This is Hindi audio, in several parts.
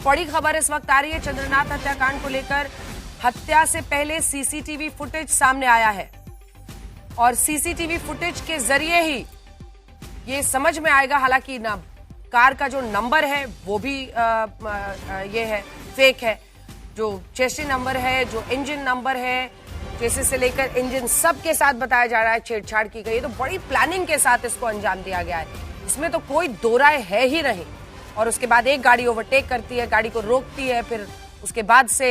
बड़ी खबर इस वक्त आ रही है चंद्रनाथ हत्याकांड को लेकर। हत्या से पहले सीसीटीवी फुटेज सामने आया है और सीसीटीवी फुटेज के जरिए ही ये समझ में आएगा, हालांकि ना कार का जो नंबर है वो भी ये है फेक है, जो चेसी नंबर है, जो इंजन नंबर है, चेसी से लेकर इंजन सब के साथ बताया जा रहा है छेड़छाड़ की गई है। तो बड़ी प्लानिंग के साथ इसको अंजाम दिया गया है, इसमें तो कोई दो राय है ही नहीं। और उसके बाद एक गाड़ी ओवरटेक करती है, गाड़ी को रोकती है, फिर उसके बाद से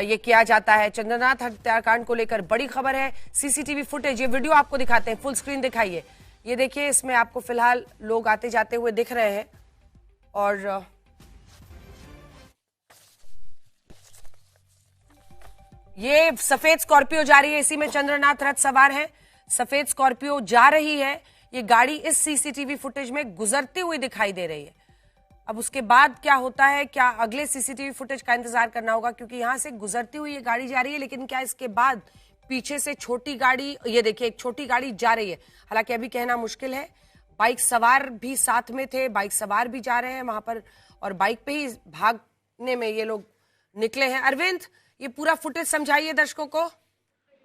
ये किया जाता है। चंद्रनाथ हत्याकांड को लेकर बड़ी खबर है। सीसीटीवी फुटेज, ये वीडियो आपको दिखाते हैं, फुल स्क्रीन दिखाइए। ये देखिए, इसमें आपको फिलहाल लोग आते जाते हुए दिख रहे हैं और ये सफेद स्कॉर्पियो जा रही है, इसी में चंद्रनाथ रथ सवार है। सफेद स्कॉर्पियो जा रही है, ये गाड़ी इस सीसीटीवी फुटेज में गुजरती हुई दिखाई दे रही है। अब उसके बाद क्या होता है, क्या अगले सीसीटीवी फुटेज का इंतजार करना होगा, क्योंकि यहां से गुजरती हुई ये गाड़ी जा रही है, लेकिन क्या इसके बाद पीछे से छोटी गाड़ी, ये देखिए एक छोटी गाड़ी जा रही है। हालांकि अभी कहना मुश्किल है, बाइक सवार भी साथ में थे, बाइक सवार भी जा रहे हैं वहां पर और बाइक पे ही भागने में ये लोग निकले हैं। अरविंद, ये पूरा फुटेज समझाइए दर्शकों को।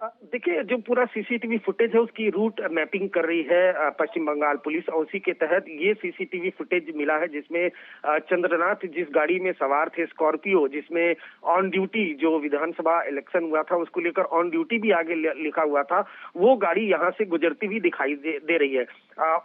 देखिए, जो पूरा सीसीटीवी फुटेज है उसकी रूट मैपिंग कर रही है पश्चिम बंगाल पुलिस, और उसी के तहत ये सीसीटीवी फुटेज मिला है जिसमें चंद्रनाथ जिस गाड़ी में सवार थे, स्कॉर्पियो, जिसमें ऑन ड्यूटी जो विधानसभा इलेक्शन हुआ था उसको लेकर ऑन ड्यूटी भी आगे लिखा हुआ था, वो गाड़ी यहाँ से गुजरती हुई दिखाई दे रही है।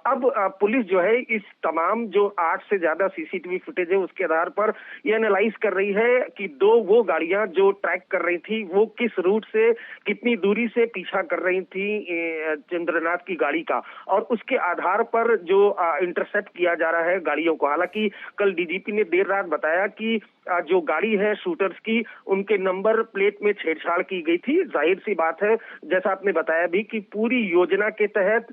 अब पुलिस जो है इस तमाम जो 8 से ज्यादा सीसीटीवी फुटेज है उसके आधार पर ये एनालाइज कर रही है कि वो गाड़ियां जो ट्रैक कर रही थी वो किस रूट से कितनी दूरी से पीछा कर रही थी चंद्रनाथ की गाड़ी का, और उसके आधार पर जो इंटरसेप्ट किया जा रहा है गाड़ियों को। हालांकि कल डीजीपी ने देर रात बताया कि जो गाड़ी है शूटर्स की, उनके नंबर प्लेट में छेड़छाड़ की गई थी। जाहिर सी बात है, जैसा आपने बताया भी, कि पूरी योजना के तहत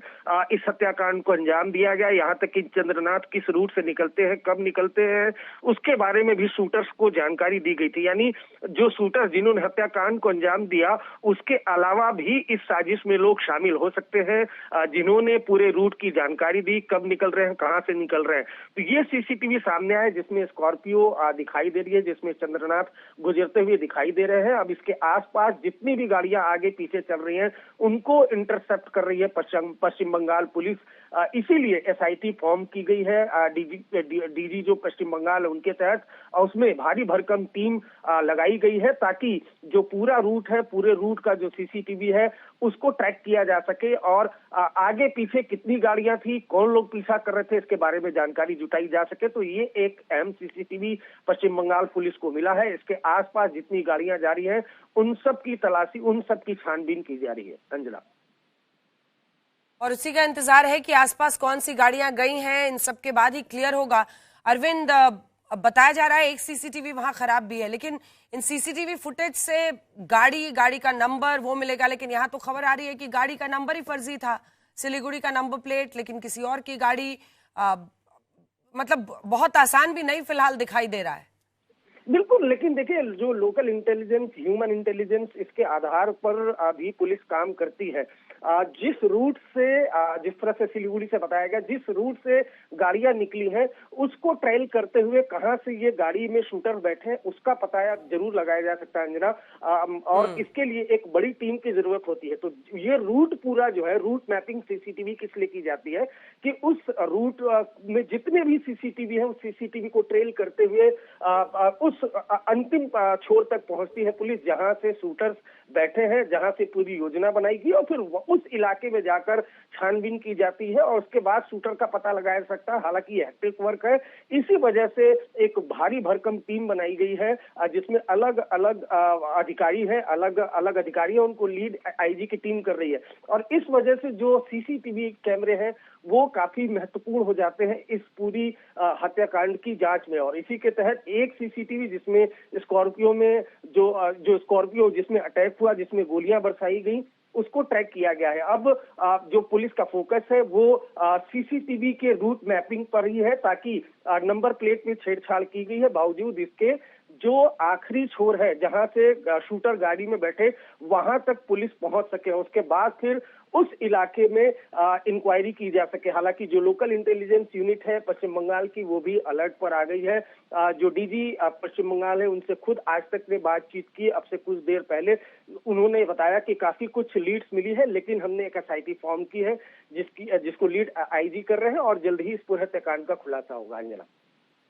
इस हत्याकांड को अंजाम दिया गया। यहाँ तक कि चंद्रनाथ किस रूट से निकलते हैं, कब निकलते हैं, उसके बारे में भी शूटर्स को जानकारी दी गई थी। यानी जो शूटर्स जिन्होंने हत्याकांड को अंजाम दिया, उसके अलावा भी इस साजिश में लोग शामिल हो सकते हैं जिन्होंने पूरे रूट की जानकारी दी, कब निकल रहे हैं, कहां से निकल रहे हैं। तो ये सीसीटीवी सामने आया जिसमें स्कॉर्पियो दिखाई दे रही है, जिसमें चंद्रनाथ गुजरते हुए दिखाई दे रहे हैं। अब इसके आसपास जितनी भी गाड़ियां आगे पीछे चल रही हैं उनको इंटरसेप्ट कर रही है पश्चिम बंगाल पुलिस। इसीलिए एसआईटी फॉर्म की गई है डीजी जो पश्चिम बंगाल है उनके तहत, और उसमें भारी भरकम टीम लगाई गई है ताकि जो पूरा रूट है, पूरे रूट का जो सीसीटीवी है उसको ट्रैक किया जा सके और आगे पीछे कितनी गाड़ियां थी, कौन लोग पीछा कर रहे थे, इसके बारे में जानकारी जुटाई जा सके। तो ये एक अहम सीसीटीवी पश्चिम बंगाल पुलिस को मिला है। इसके आसपास जितनी गाड़ियां जा रही हैं उन सब की तलाशी, उन सब की छानबीन की जा रही है। अंजना, और उसी का इंतजार है कि आसपास कौन सी गाड़ियां गई हैं, इन सब के बाद ही क्लियर होगा। अरविंद, बताया जा रहा है एक सीसीटीवी वहां खराब भी है, लेकिन इन सीसीटीवी फुटेज से गाड़ी का नंबर वो मिलेगा, लेकिन यहाँ तो खबर आ रही है कि गाड़ी का नंबर ही फर्जी था, सिलीगुड़ी का नंबर प्लेट, लेकिन किसी और की गाड़ी। मतलब बहुत आसान भी नहीं फिलहाल दिखाई दे रहा है। बिल्कुल, लेकिन देखिए, जो लोकल इंटेलिजेंस, ह्यूमन इंटेलिजेंस, इसके आधार पर भी पुलिस काम करती है। जिस रूट से, जिस तरह से सिलीगुड़ी से बताया गया, जिस रूट से गाड़ियां निकली हैं उसको ट्रेल करते हुए कहां से ये गाड़ी में शूटर बैठे हैं उसका पता जरूर लगाया जा सकता है अंजना, और इसके लिए एक बड़ी टीम की जरूरत होती है। तो ये रूट पूरा जो है, रूट मैपिंग सीसीटीवी किस लिए की जाती है कि उस रूट में जितने भी सीसीटीवी है उस सीसीटीवी को ट्रेल करते हुए उस अंतिम छोर तक पहुंचती है पुलिस, जहां से शूटर्स बैठे हैं, जहां से पूरी योजना बनाई गई, और फिर उस इलाके में जाकर छानबीन की जाती है और उसके बाद शूटर का पता लगाया सकता है। हालांकि ये हेक्टिक वर्क है, इसी वजह से एक भारी भरकम टीम बनाई गई है जिसमें अलग अलग अधिकारी है, अलग अलग अधिकारी है, उनको लीड आईजी की टीम कर रही है। और इस वजह से जो सीसीटीवी कैमरे हैं वो काफी महत्वपूर्ण हो जाते हैं इस पूरी हत्याकांड की जांच में। और इसी के तहत एक सीसीटीवी जिसमें स्कॉर्पियो में जो स्कॉर्पियो जिसमें अटैक हुआ, जिसमें गोलियां बरसाई गई, उसको ट्रैक किया गया है। अब जो पुलिस का फोकस है वो सीसीटीवी के रूट मैपिंग पर ही है, ताकि नंबर प्लेट में छेड़छाड़ की गई है बावजूद इसके जो आखिरी छोर है जहां से शूटर गाड़ी में बैठे वहां तक पुलिस पहुंच सके, उसके बाद फिर उस इलाके में इंक्वायरी की जा सके। हालांकि जो लोकल इंटेलिजेंस यूनिट है पश्चिम बंगाल की, वो भी अलर्ट पर आ गई है। जो डीजी पश्चिम बंगाल है, उनसे खुद आज तक ने बातचीत की। अब से कुछ देर पहले उन्होंने बताया कि काफी कुछ लीड्स मिली है, लेकिन हमने एक एसआईटी फॉर्म की है जिसको लीड आईजी कर रहे हैं और जल्द ही इस पूरे हत्याकांड का खुलासा होगा। अंजना,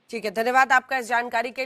ठीक है, धन्यवाद आपका इस जानकारी के लिए।